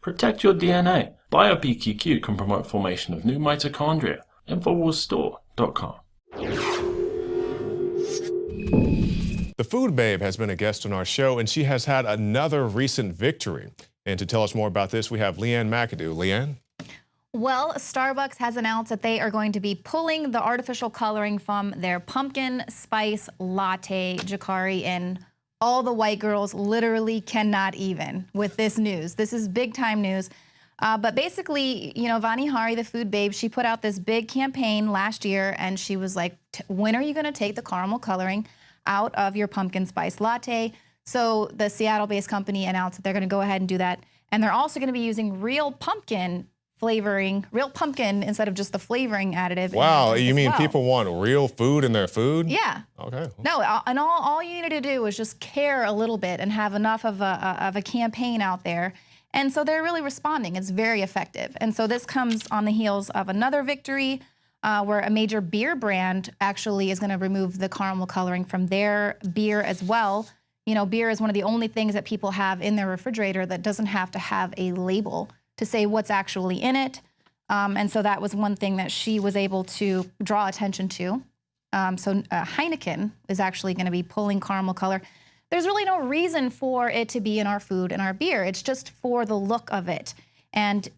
Protect your DNA. BioPQQ can promote formation of new mitochondria. Infowarsstore.com. The Food Babe has been a guest on our show, and she has had another recent victory. And to tell us more about this, we have Leanne McAdoo. Leanne? Well, Starbucks has announced that they are going to be pulling the artificial coloring from their pumpkin spice latte, Jakari, and all the white girls literally cannot even with this news. This is big time news. But basically, you know, Vani Hari, the Food Babe, she put out this big campaign last year, and she was like, when are you going to take the caramel coloring out of your pumpkin spice latte? So the Seattle-based company announced that they're going to go ahead and do that. And they're also going to be using real pumpkin flavoring, real pumpkin instead of just the flavoring additive. Wow, you mean people want real food in their food? Yeah. Okay. No, and all you needed to do was just care a little bit and have enough of a campaign out there. And so they're really responding. It's very effective. And so this comes on the heels of another victory where a major beer brand actually is going to remove the caramel coloring from their beer as well. You know, beer is one of the only things that people have in their refrigerator that doesn't have to have a label to say what's actually in it. And so that was one thing that she was able to draw attention to. So Heineken is actually going to be pulling caramel color. There's really no reason for it to be in our food and our beer. It's just for the look of it. And,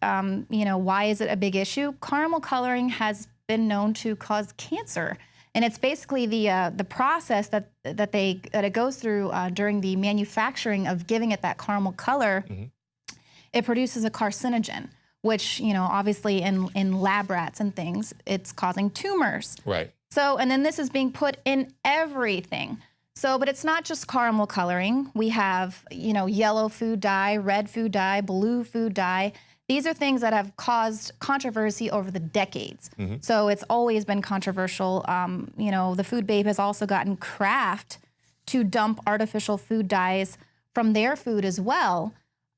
you know, why is it a big issue? Caramel coloring has been known to cause cancer. And it's basically the process that it goes through during the manufacturing of giving it that caramel color. Mm-hmm. It produces a carcinogen, which, you know, obviously in lab rats and things, it's causing tumors. Right. So, and then this is being put in everything. So, but it's not just caramel coloring. We have, you know, yellow food dye, red food dye, blue food dye. These are things that have caused controversy over the decades. Mm-hmm. So it's always been controversial. You know, the Food Babe has also gotten Kraft to dump artificial food dyes from their food as well.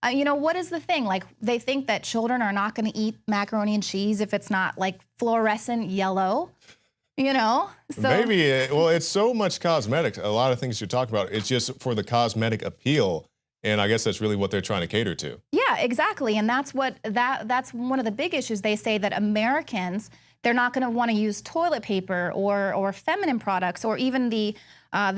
You know, what is the thing? Like, they think that children are not going to eat macaroni and cheese if it's not, like, fluorescent yellow, you know? So maybe, well, it's so much cosmetic. A lot of things you're talking about, it's just for the cosmetic appeal. And I guess that's really what they're trying to cater to. Yeah, exactly. And that's what that's one of the big issues. They say that Americans, they're not going to want to use toilet paper or feminine products or even the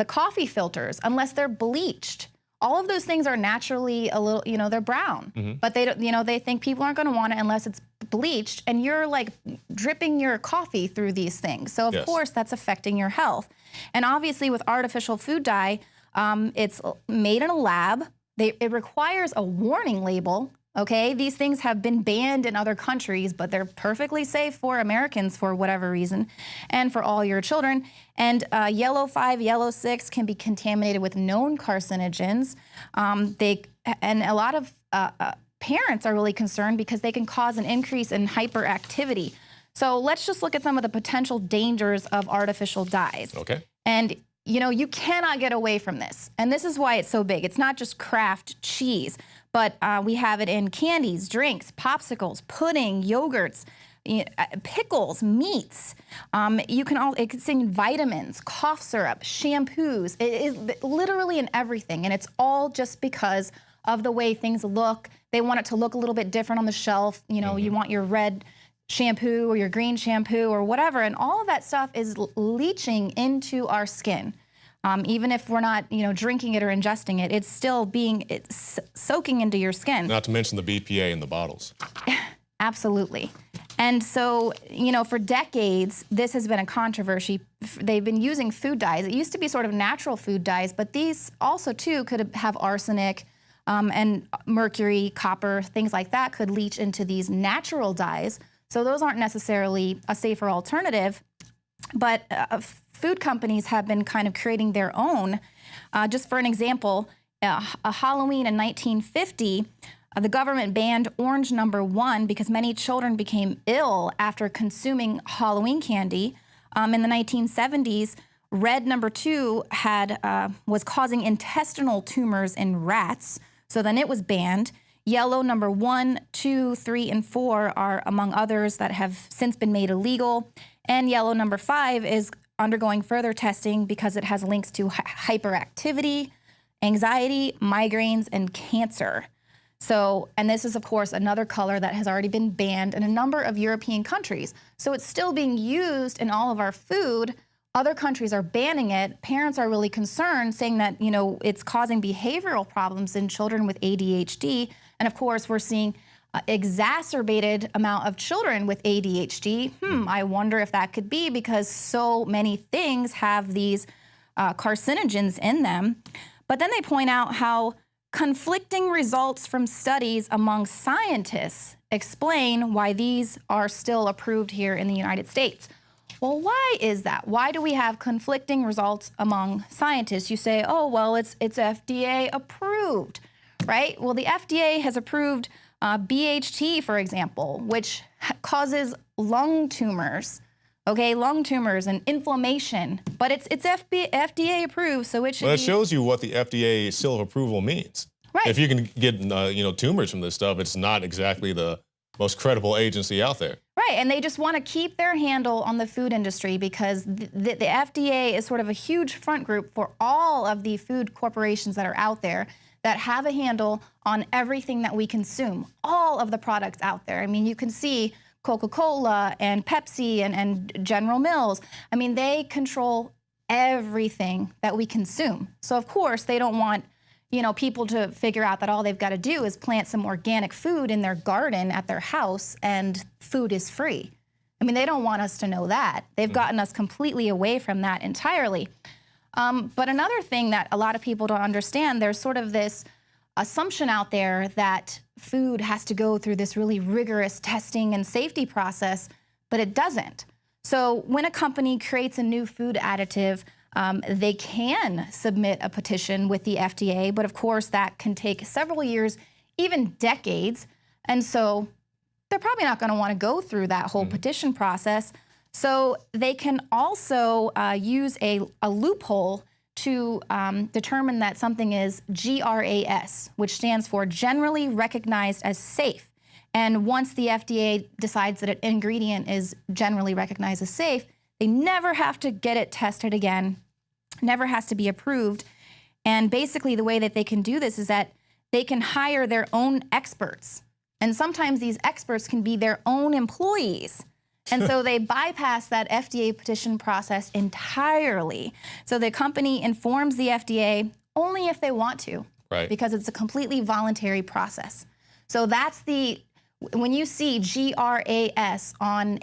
coffee filters unless they're bleached. All of those things are naturally a little, you know, they're brown, mm-hmm. but they don't, you know, they think people aren't going to want it unless it's bleached, and you're like dripping your coffee through these things. So of course that's affecting your health. And obviously with artificial food dye, it's made in a lab. It requires a warning label. Okay, these things have been banned in other countries, but they're perfectly safe for Americans for whatever reason, and for all your children. And yellow 5, yellow 6 can be contaminated with known carcinogens. And a lot of parents are really concerned because they can cause an increase in hyperactivity. So let's just look at some of the potential dangers of artificial dyes. Okay. And you know, you cannot get away from this. And this is why it's so big. It's not just Kraft cheese, but we have it in candies, drinks, popsicles, pudding, yogurts, pickles, meats. It's in vitamins, cough syrup, shampoos. It is literally in everything. And it's all just because of the way things look. They want it to look a little bit different on the shelf. You know, you want your red shampoo or your green shampoo or whatever, and all of that stuff is leaching into our skin. Even if we're not, you know, drinking it or ingesting it, it's still it's soaking into your skin. Not to mention the BPA in the bottles. Absolutely. And so, you know, for decades, this has been a controversy. They've been using food dyes. It used to be sort of natural food dyes, but these also, too, could have arsenic and mercury, copper, things like that could leach into these natural dyes. So those aren't necessarily a safer alternative, but food companies have been kind of creating their own. Just for an example, a Halloween in 1950, the government banned orange number 1 because many children became ill after consuming Halloween candy. In the 1970s, red number 2 was causing intestinal tumors in rats, so then it was banned. Yellow number 1, 2, 3, and 4 are among others that have since been made illegal. And yellow number 5 is undergoing further testing because it has links to hyperactivity, anxiety, migraines, and cancer. So, and this is, of course, another color that has already been banned in a number of European countries. So it's still being used in all of our food. Other countries are banning it. Parents are really concerned, saying that, it's causing behavioral problems in children with ADHD. And of course, we're seeing exacerbated amount of children with ADHD. I wonder if that could be because so many things have these carcinogens in them. But then they point out how conflicting results from studies among scientists explain why these are still approved here in the United States. Well, why is that? Why do we have conflicting results among scientists? You say, oh, well, it's FDA approved, right? Well, the FDA has approved BHT, for example, which causes lung tumors. Okay, lung tumors and inflammation, but it's FDA approved, so it should be. Well, that shows you what the FDA seal of approval means. Right. If you can get tumors from this stuff, it's not exactly the most credible agency out there. Right, and they just want to keep their handle on the food industry because the FDA is sort of a huge front group for all of the food corporations that are out there that have a handle on everything that we consume, all of the products out there. I mean, you can see Coca-Cola and Pepsi and General Mills. I mean, they control everything that we consume. So of course, they don't want, people to figure out that all they've got to do is plant some organic food in their garden at their house and food is free. I mean, they don't want us to know that. They've gotten us completely away from that entirely. But another thing that a lot of people don't understand, there's sort of this assumption out there that food has to go through this really rigorous testing and safety process, but it doesn't. So when a company creates a new food additive, they can submit a petition with the FDA, but of course that can take several years, even decades. And so they're probably not going to want to go through that whole petition process. So they can also use a loophole to determine that something is GRAS, which stands for Generally Recognized as Safe. And once the FDA decides that an ingredient is generally recognized as safe, they never have to get it tested again, never has to be approved. And basically the way that they can do this is that they can hire their own experts. And sometimes these experts can be their own employees. And so they bypass that FDA petition process entirely. So the company informs the FDA only if they want to, right? Because it's a completely voluntary process. So that's when you see GRAS on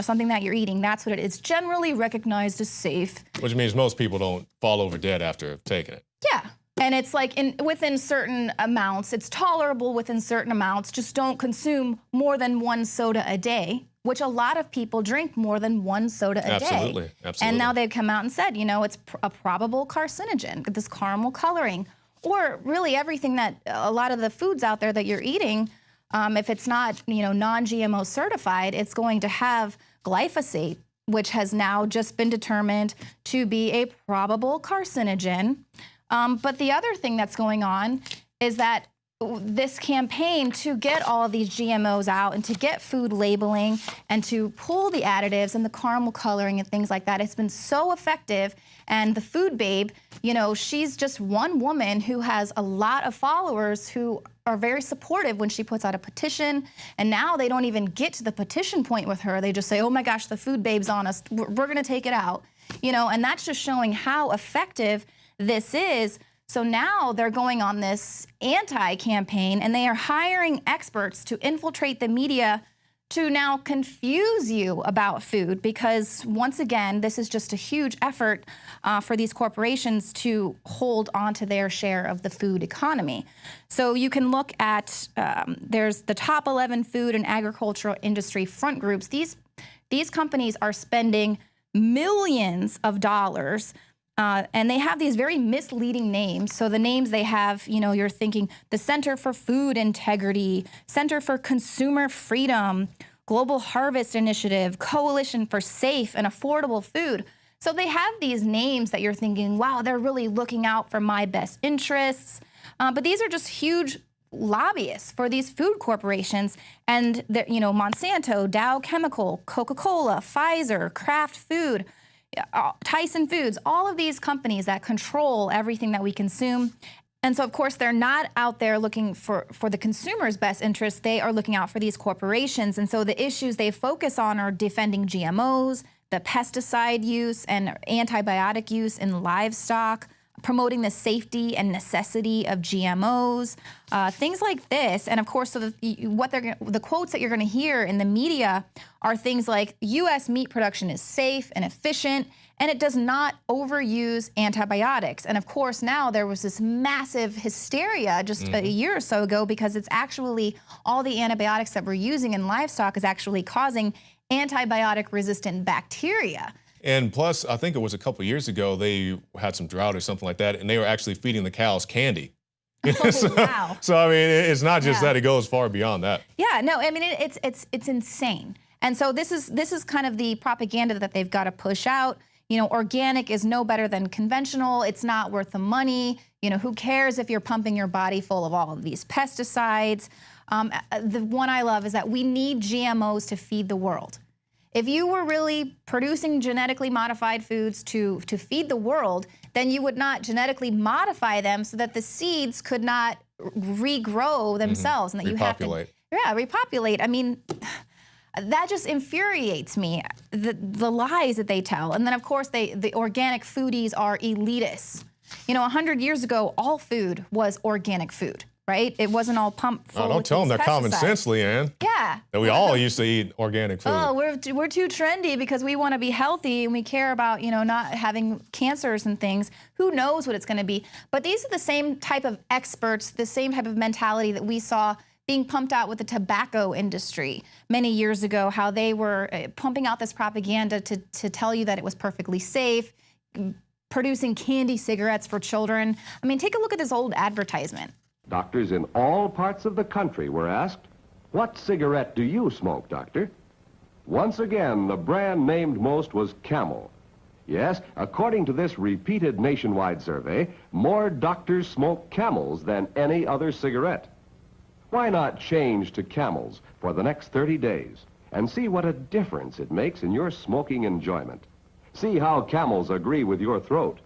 something that you're eating, that's what it is. Generally recognized as safe. Which means most people don't fall over dead after taking it. Yeah. And it's like within certain amounts, it's tolerable within certain amounts. Just don't consume more than one soda a day, which a lot of people drink more than one soda a day. Absolutely. And now they've come out and said, it's a probable carcinogen, this caramel coloring, or really everything that a lot of the foods out there that you're eating, if it's not, non-GMO certified, it's going to have glyphosate, which has now just been determined to be a probable carcinogen. But the other thing that's going on is that this campaign to get all of these GMOs out and to get food labeling and to pull the additives and the caramel coloring and things like that, it's been so effective. And the Food Babe, she's just one woman who has a lot of followers who are very supportive when she puts out a petition. And now they don't even get to the petition point with her. They just say, oh my gosh, the Food Babe's on us. We're going to take it out. And that's just showing how effective this is. So now they're going on this anti-campaign and they are hiring experts to infiltrate the media to now confuse you about food because, once again, this is just a huge effort for these corporations to hold on to their share of the food economy. So you can look at, there's the top 11 food and agricultural industry front groups. These companies are spending millions of dollars. And they have these very misleading names. So the names they have, you're thinking the Center for Food Integrity, Center for Consumer Freedom, Global Harvest Initiative, Coalition for Safe and Affordable Food. So they have these names that you're thinking, wow, they're really looking out for my best interests. But these are just huge lobbyists for these food corporations. And, Monsanto, Dow Chemical, Coca-Cola, Pfizer, Kraft Food, Tyson Foods, all of these companies that control everything that we consume, And so, of course, they're not out there looking for the consumer's best interests. They are looking out for these corporations. And so the issues they focus on are defending GMOs, the pesticide use and antibiotic use in livestock, promoting the safety and necessity of GMOs, things like this. And of course, so the quotes that you're going to hear in the media are things like U.S. meat production is safe and efficient, and it does not overuse antibiotics. And of course, now there was this massive hysteria just a year or so ago because it's actually all the antibiotics that we're using in livestock is actually causing antibiotic-resistant bacteria. And plus, I think it was a couple years ago, they had some drought or something like that, and they were actually feeding the cows candy. Oh, wow. So, I mean, it's not just that, it goes far beyond that. Yeah, no, I mean, it's insane. And so this is kind of the propaganda that they've got to push out. You know, organic is no better than conventional. It's not worth the money. You know, who cares if you're pumping your body full of all of these pesticides? The one I love is that we need GMOs to feed the world. If you were really producing genetically modified foods to feed the world, then you would not genetically modify them so that the seeds could not regrow themselves and that you have to repopulate. I mean, that just infuriates me, the lies that they tell. And then, of course, the organic foodies are elitists. You know, 100 years ago, all food was organic food, right? It wasn't all pumped full don't tell them that common sense, Leanne. Yeah. That we all used to eat organic food. Oh, we're too trendy because we want to be healthy and we care about, you know, not having cancers and things. Who knows what it's going to be? But these are the same type of experts, the same type of mentality that we saw being pumped out with the tobacco industry many years ago, how they were pumping out this propaganda to tell you that it was perfectly safe, producing candy cigarettes for children. I mean, take a look at this old advertisement. Doctors in all parts of the country were asked, "What cigarette do you smoke, doctor?" Once again, the brand named most was Camel. Yes, according to this repeated nationwide survey, more doctors smoke Camels than any other cigarette. Why not change to Camels for the next 30 days and see what a difference it makes in your smoking enjoyment? See how Camels agree with your throat.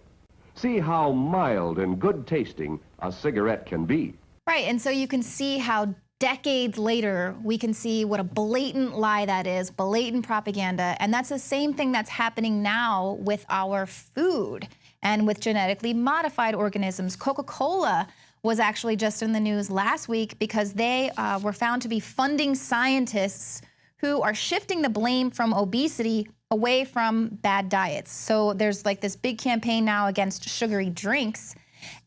See how mild and good tasting a cigarette can be. Right, and so you can see how decades later we can see what a blatant lie that is, blatant propaganda, and that's the same thing that's happening now with our food and with genetically modified organisms. Coca-Cola was actually just in the news last week because they were found to be funding scientists who are shifting the blame from obesity away from bad diets. So there's like this big campaign now against sugary drinks.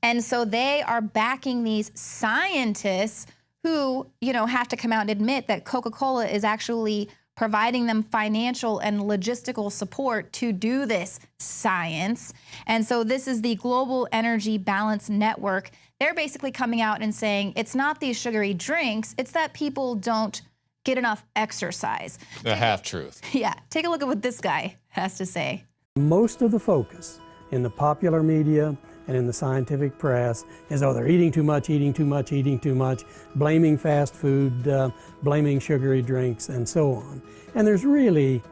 And so they are backing these scientists who, you know, have to come out and admit that Coca-Cola is actually providing them financial and logistical support to do this science. And so this is the Global Energy Balance Network. They're basically coming out and saying it's not these sugary drinks, it's that people don't get enough exercise. The half-truth. Yeah, take a look at what this guy has to say. Most of the focus in the popular media and in the scientific press is, oh, they're eating too much, eating too much, eating too much, blaming fast food, blaming sugary drinks, and so on. And there's really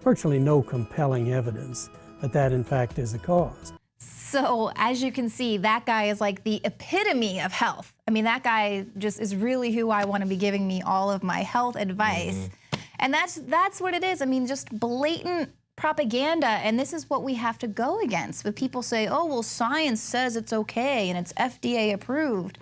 virtually no compelling evidence that that, in fact, is the cause. So as you can see, that guy is like the epitome of health. I mean, that guy just is really who I want to be giving me all of my health advice. And that's what it is. I mean, just blatant propaganda, and this is what we have to go against. But people say, oh, well, science says it's okay and it's FDA approved.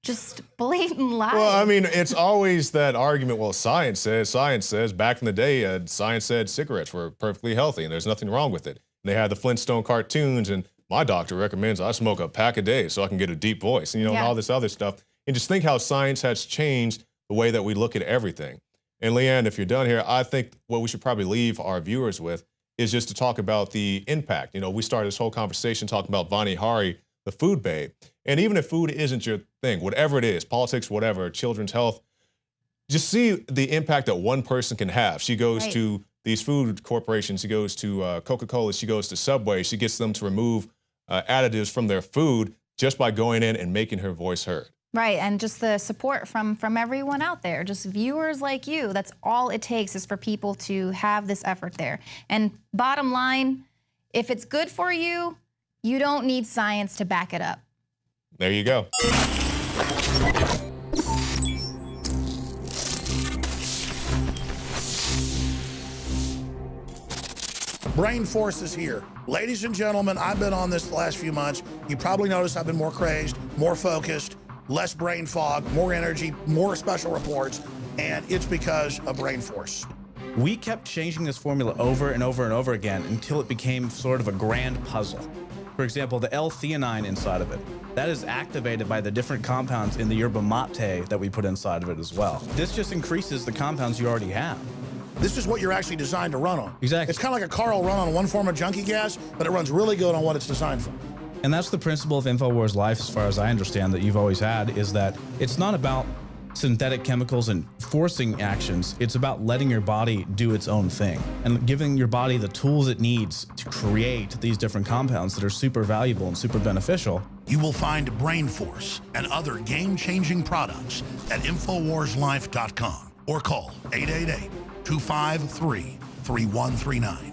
Just blatant lies. Well, I mean, it's always that argument, well, science says. Back in the day, science said cigarettes were perfectly healthy and there's nothing wrong with it. And they had the Flintstone cartoons, and my doctor recommends I smoke a pack a day so I can get a deep voice, and, you know, and all this other stuff. And just think how science has changed the way that we look at everything. And Leanne, if you're done here, I think what we should probably leave our viewers with is just to talk about the impact. You know, we started this whole conversation talking about Vani Hari, the food babe. And even if food isn't your thing, whatever it is, politics, whatever, children's health, just see the impact that one person can have. She goes to these food corporations, she goes to Coca-Cola, she goes to Subway, she gets them to remove additives from their food just by going in and making her voice heard. Right, and just the support from everyone out there, just viewers like you. That's all it takes is for people to have this effort there. And bottom line, if it's good for you, you don't need science to back it up. There you go. Brain Force is here. Ladies and gentlemen, I've been on this the last few months. You probably noticed I've been more crazed, more focused, less brain fog, more energy, more special reports, and it's because of Brain Force. We kept changing this formula over and over and over again until it became sort of a grand puzzle. For example, the L-theanine inside of it, that is activated by the different compounds in the yerba mate that we put inside of it as well. This just increases the compounds you already have. This is what you're actually designed to run on. Exactly. It's kind of like a car will run on one form of junkie gas, but it runs really good on what it's designed for. And that's the principle of Infowars Life, as far as I understand, that you've always had, is that it's not about synthetic chemicals and forcing actions. It's about letting your body do its own thing and giving your body the tools it needs to create these different compounds that are super valuable and super beneficial. You will find Brain Force and other game-changing products at InfoWarsLife.com or call 888-253-3139.